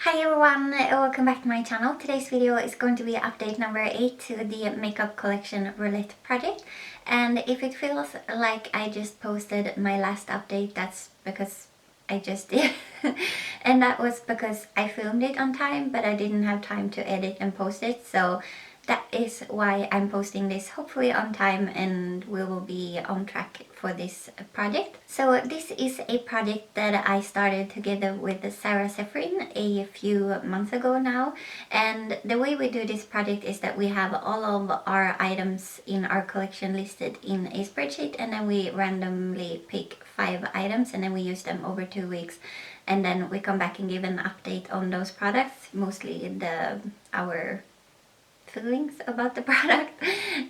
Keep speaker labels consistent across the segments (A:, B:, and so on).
A: Hi everyone, welcome back to my channel. Today's video is going to be update number 8 to the makeup collection Roulette project. And if it feels like I just posted my last update, that's because I just did. And that was because I filmed it on time, but I didn't have time to edit and post it. So that is why I'm posting this hopefully on time, and we will be on track for this project. So this is a project that I started together with Sarah Seferin a few months ago now, and the way we do this project is that we have all of our items in our collection listed in a spreadsheet, and then we randomly pick 5 items and then we use them over 2 weeks, and then we come back and give an update on those products, mostly our feelings about the product,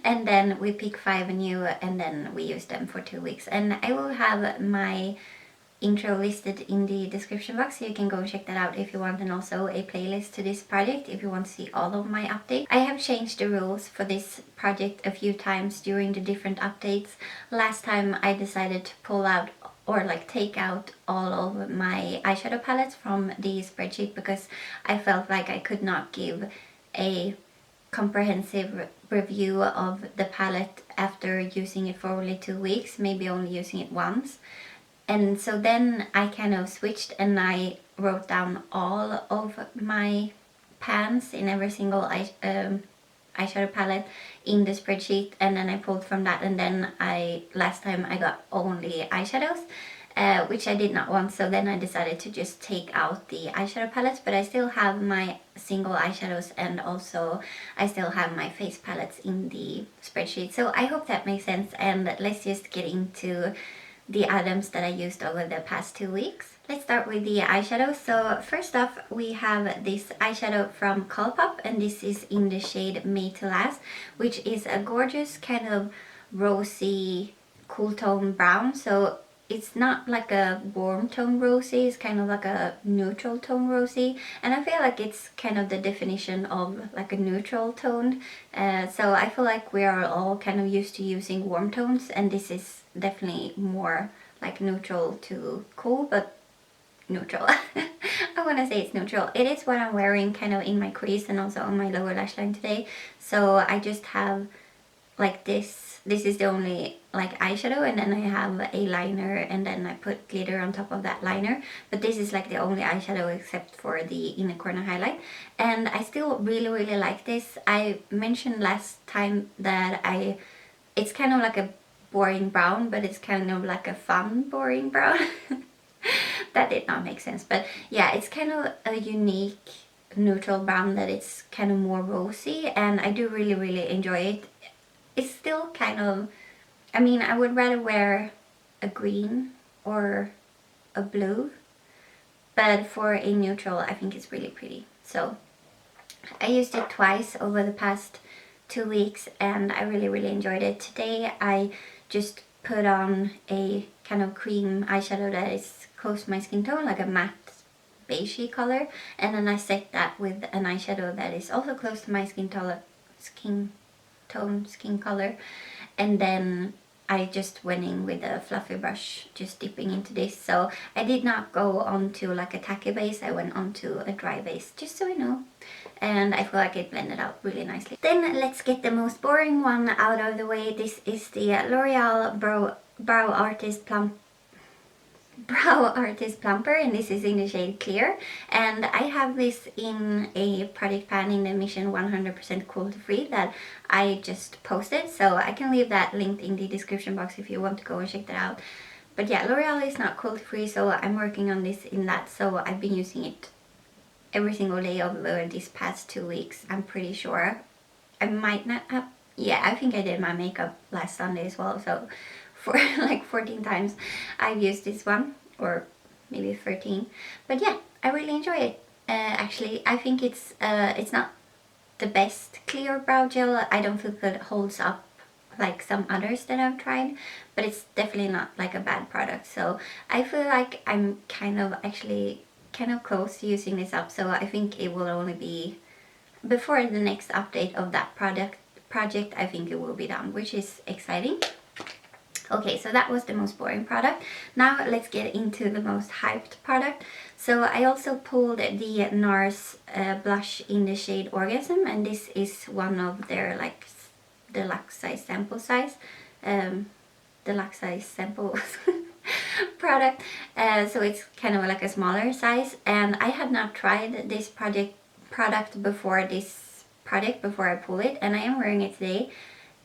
A: and then we pick 5 new and then we use them for 2 weeks. And I will have my intro listed in the description box, so you can go check that out if you want, and also a playlist to this project if you want to see all of my updates. I have changed the rules for this project a few times during the different updates. Last time I decided to pull out or take out all of my eyeshadow palettes from the spreadsheet because I felt like I could not give a comprehensive review of the palette after using it for only 2 weeks, maybe only using it once. And so then I kind of switched and I wrote down all of my pans in every single eyeshadow palette in the spreadsheet, and then I pulled from that, and then last time I got only eyeshadows, which I did not want, so then I decided to just take out the eyeshadow palettes, but I still have my single eyeshadows and also I still have my face palettes in the spreadsheet. So I hope that makes sense, and let's just get into the items that I used over the past 2 weeks. Let's start with the eyeshadow. So first off, we have this eyeshadow from Colourpop, and this is in the shade Made to Last, which is a gorgeous kind of rosy cool tone brown. So it's not like a warm tone rosy, it's kind of like a neutral tone rosy, and I feel like it's kind of the definition of like a neutral tone. So I feel like we are all kind of used to using warm tones, and this is definitely more like neutral to cool, but neutral. I want to say it's neutral. It is what I'm wearing kind of in my crease and also on my lower lash line today. So I just have like this is the only like eyeshadow, and then I have a liner, and then I put glitter on top of that liner, but this is like the only eyeshadow except for the inner corner highlight, and I still really like this. I mentioned last time that it's kind of like a boring brown, but it's kind of like a fun boring brown. That did not make sense, but yeah, it's kind of a unique neutral brown that it's kind of more rosy, and I do really enjoy it. It's still kind of, I mean, I would rather wear a green or a blue, but for a neutral I think it's really pretty. So I used it twice over the past 2 weeks and I really enjoyed it. Today I just put on a kind of cream eyeshadow that is close to my skin tone, like a matte beigey color, and then I set that with an eyeshadow that is also close to my skin color, and then I just went in with a fluffy brush, just dipping into this. So I did not go onto like a tacky base, I went onto a dry base, just so you know, and I feel like it blended out really nicely. Then let's get the most boring one out of the way. This is the L'Oreal Brow Artist Plumper, and this is in the shade Clear, and I have this in a project pan in the Mission 100% cruelty free that I just posted, so I can leave that linked in the description box if you want to go and check that out. But yeah, L'Oreal is not cruelty free, so I'm working on this in that, so I've been using it every single day over these past 2 weeks. I'm pretty sure I might not have, yeah, I think I did my makeup last Sunday as well, so for like 14 times I've used this one, or maybe 13. But yeah, I really enjoy it. Actually, I think it's not the best clear brow gel. I don't think it holds up like some others that I've tried, but it's definitely not like a bad product. So I feel like I'm kind of close to using this up, so I think it will only be before the next update of that project. I think it will be done, which is exciting. Okay, so that was the most boring product. Now let's get into the most hyped product. So I also pulled the Nars blush in the shade Orgasm, and this is one of their like deluxe size sample size. Deluxe size sample product. So it's kind of like a smaller size, and I had not tried this product before I pull it, and I am wearing it today.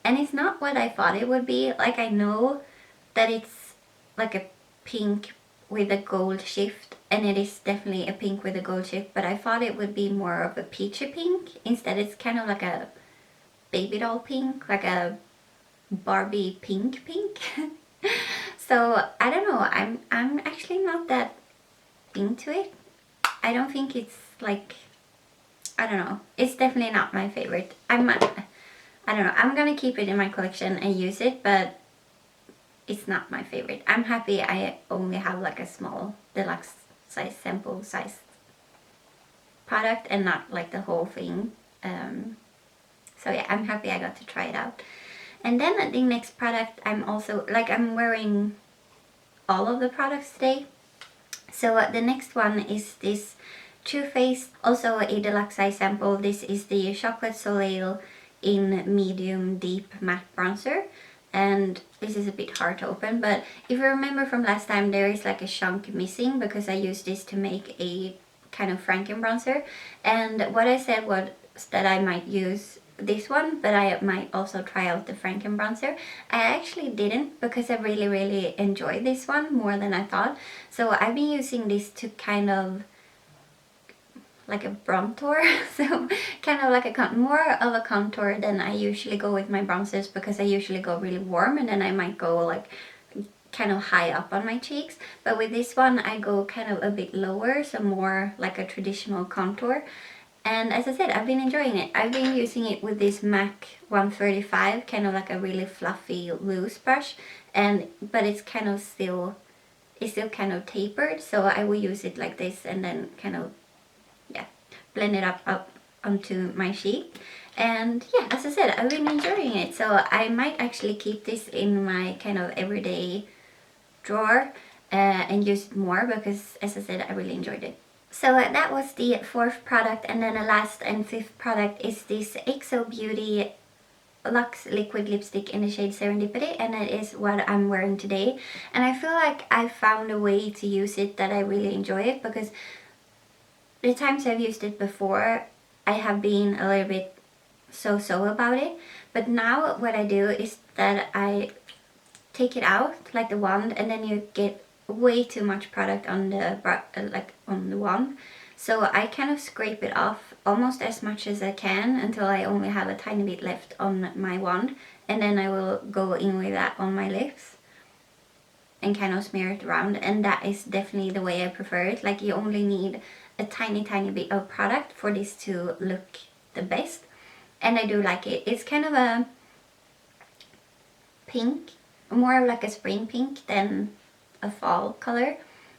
A: And it's not what I thought it would be. Like, I know that it's like a pink with a gold shift, and it is definitely a pink with a gold shift, but I thought it would be more of a peachy pink. Instead, it's kind of like a baby doll pink, like a Barbie pink. So I don't know, I'm actually not that into it. I don't think it's like, I don't know, it's definitely not my favorite. I don't know, I'm gonna keep it in my collection and use it, but it's not my favorite. I'm happy I only have like a small deluxe size sample size product and not like the whole thing. So yeah, I'm happy I got to try it out. And then the next product, I'm wearing all of the products today. So the next one is this Too Faced, also a deluxe size sample. This is the Chocolate Soleil in medium deep matte bronzer, and this is a bit hard to open, but if you remember from last time, there is like a chunk missing because I used this to make a kind of Franken bronzer, and what I said was that I might use this one, but I might also try out the Franken bronzer. I actually didn't, because I really enjoyed this one more than I thought. So I've been using this to kind of like a bronzer, so kind of like more of a contour than I usually go with my bronzers, because I usually go really warm and then I might go like kind of high up on my cheeks. But with this one I go kind of a bit lower, so more like a traditional contour. And as I said, I've been enjoying it. I've been using it with this MAC 135, kind of like a really fluffy loose brush, but it's still kind of tapered, so I will use it like this and then kind of blend it up onto my cheek. And yeah, as I said, I've been enjoying it, so I might actually keep this in my kind of everyday drawer and use it more, because as I said, I really enjoyed it. So that was the fourth product, and then the last and fifth product is this XO Beauty Luxe Liquid Lipstick in the shade Serendipity, and it is what I'm wearing today. And I feel like I found a way to use it that I really enjoy it, because the times I've used it before, I have been a little bit so about it. But now what I do is that I take it out, like the wand, and then you get way too much product on the wand. So I kind of scrape it off almost as much as I can until I only have a tiny bit left on my wand. And then I will go in with that on my lips and kind of smear it around. And that is definitely the way I prefer it. Like, you only need a tiny bit of product for this to look the best. And I do like it. It's kind of a pink, more like a spring pink than a fall color,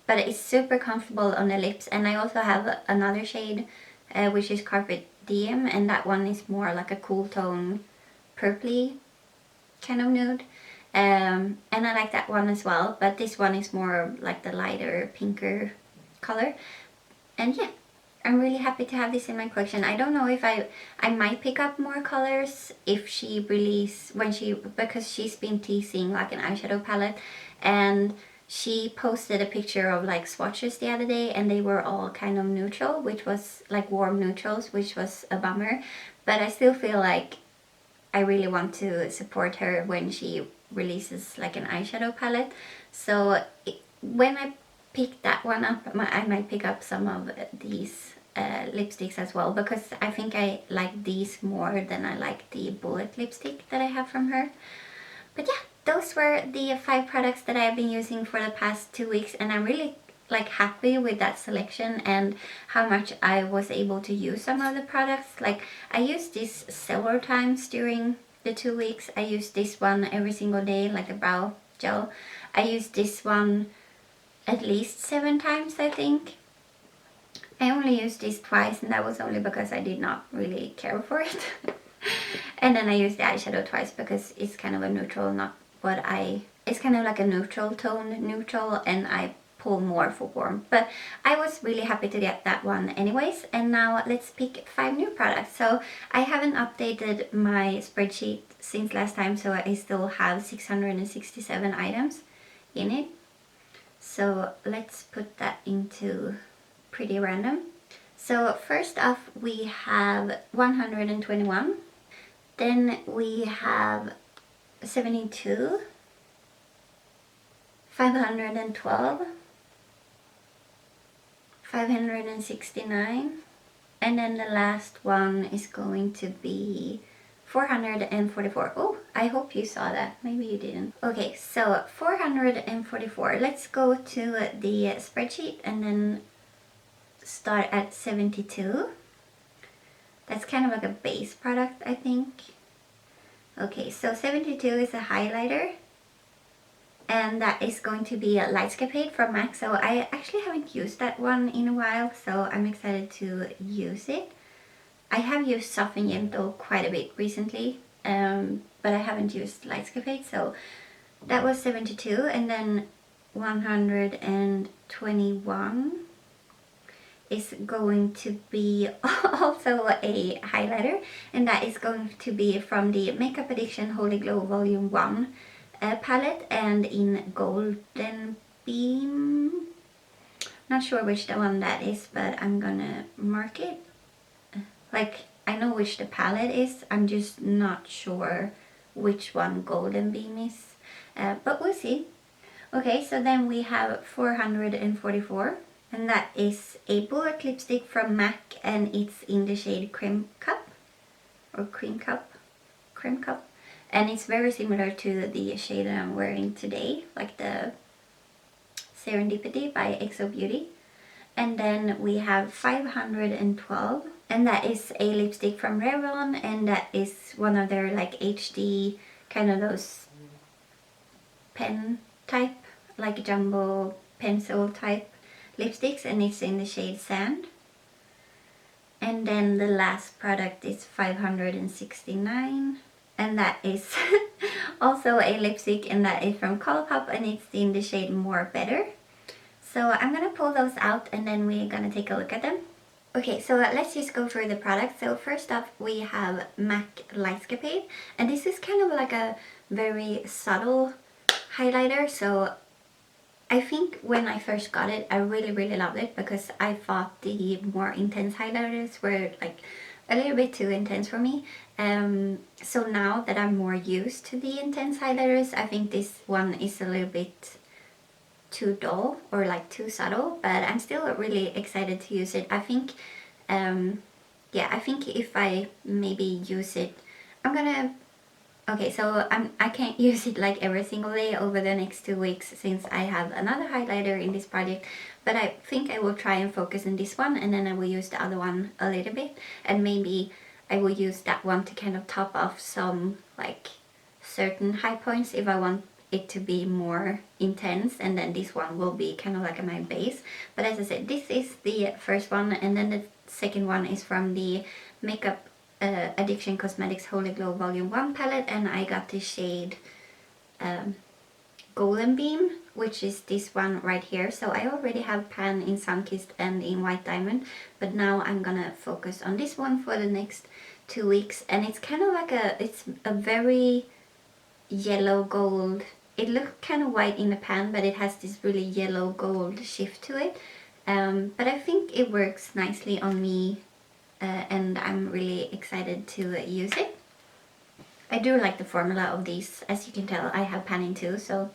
A: but it's super comfortable on the lips. And I also have another shade which is Carpet Diem, and that one is more like a cool tone purpley kind of nude, and I like that one as well, but this one is more like the lighter pinker color. And yeah, I'm really happy to have this in my collection. I don't know if I might pick up more colors if she because she's been teasing like an eyeshadow palette, and she posted a picture of like swatches the other day, and they were all kind of neutral, which was like warm neutrals, which was a bummer. But I still feel like I really want to support her when she releases like an eyeshadow palette. So when I pick that one up, I might pick up some of these lipsticks as well, because I think I like these more than I like the bullet lipstick that I have from her. But yeah, those were the 5 products that I've been using for the past 2 weeks, and I'm really like happy with that selection and how much I was able to use some of the products. Like, I used this several times during the 2 weeks. I used this one every single day, like a brow gel. I used this one at least 7 times, I think. I only used this twice, and that was only because I did not really care for it. And then I used the eyeshadow twice because it's kind of a neutral, not what I It's kind of like a neutral tone, neutral, and I pull more for warm. But I was really happy to get that one anyways. And now let's pick 5 new products. So I haven't updated my spreadsheet since last time, so I still have 667 items in it. So let's put that into pretty random. So first off we have 121, then we have 72, 512, 569, and then the last one is going to be 444. Oh, I hope you saw that. Maybe you didn't. Okay, so 444. Let's go to the spreadsheet and then start at 72. That's kind of like a base product, I think. Okay, so 72 is a highlighter, and that is going to be a Lightscapade from MAC. So I actually haven't used that one in a while, so I'm excited to use it. I have used Soft and Gentle quite a bit recently, but I haven't used Lightscapade, so that was 72. And then 121 is going to be also a highlighter, and that is going to be from the Makeup Addiction Holy Glow Volume 1 palette, and in Golden Beam. Not sure which the one that is, but I'm gonna mark it. Like, I know which the palette is, I'm just not sure which one Golden Beam is, but we'll see. Okay, so then we have 444, and that is a bullet lipstick from MAC, and it's in the shade Cream Cup, or Cream Cup, Cream Cup, and it's very similar to the shade that I'm wearing today, like the Serendipity by XO Beauty. And then we have 512, and that is a lipstick from Revlon, and that is one of their like HD, kind of those pen type, like jumbo pencil type lipsticks, and it's in the shade Sand. And then the last product is 569, and that is also a lipstick, and that is from Colourpop, and it's in the shade More Better. So I'm gonna pull those out and then we're gonna take a look at them. Okay, so let's just go through the products. So first off we have MAC Lightscapade, and this is kind of like a very subtle highlighter. So I think when I first got it I really loved it, because I thought the more intense highlighters were like a little bit too intense for me. So now that I'm more used to the intense highlighters, I think this one is a little bit too dull or like too subtle, but I'm still really excited to use it. I think yeah, I think if I maybe use it, I'm gonna, okay, so I can't use it like every single day over the next 2 weeks since I have another highlighter in this project, but I think I will try and focus on this one, and then I will use the other one a little bit, and maybe I will use that one to kind of top off some like certain high points if I want it to be more intense, and then this one will be kind of like my base. But as I said, this is the first one, and then the second one is from the Makeup Addiction Cosmetics Holy Glow Volume 1 palette, and I got the shade Golden Beam, which is this one right here. So I already have Pan in Sunkissed and in White Diamond, but now I'm gonna focus on this one for the next 2 weeks, and it's kind of like it's a very yellow gold. It looked kind of white in the pan, but it has this really yellow gold shift to it. But I think it works nicely on me, and I'm really excited to use it. I do like the formula of these. As you can tell, I have panning too, so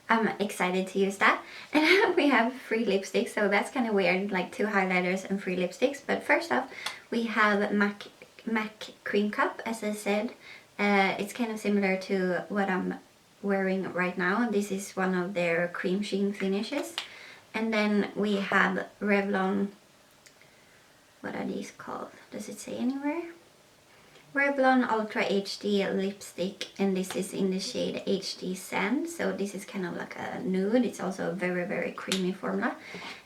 A: I'm excited to use that. And we have 3 lipsticks, so that's kind of weird, like 2 highlighters and 3 lipsticks. But first off, we have MAC Cream Cup, as I said. It's kind of similar to what I'm wearing right now. This is one of their cream sheen finishes. And then we have Revlon, what are these called? Does it say anywhere? Revlon Ultra HD lipstick, and this is in the shade HD Sand. So this is kind of like a nude. It's also a very creamy formula.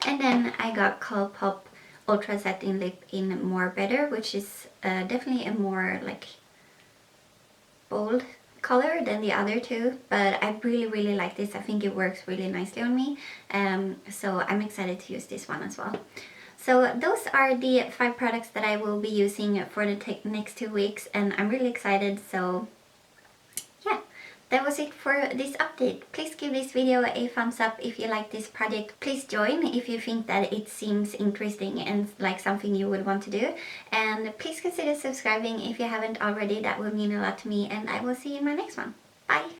A: And then I got Colourpop Ultra Satin Lip in More Better, which is definitely a more like bold color than the other two, but I really like this. I think it works really nicely on me, so I'm excited to use this one as well. So those are the 5 products that I will be using for the next 2 weeks, and I'm really excited. So yeah, that was it for this update. Please give this video a thumbs up if you like this project. Please join if you think that it seems interesting and like something you would want to do. And please consider subscribing if you haven't already. That would mean a lot to me, and I will see you in my next one. Bye!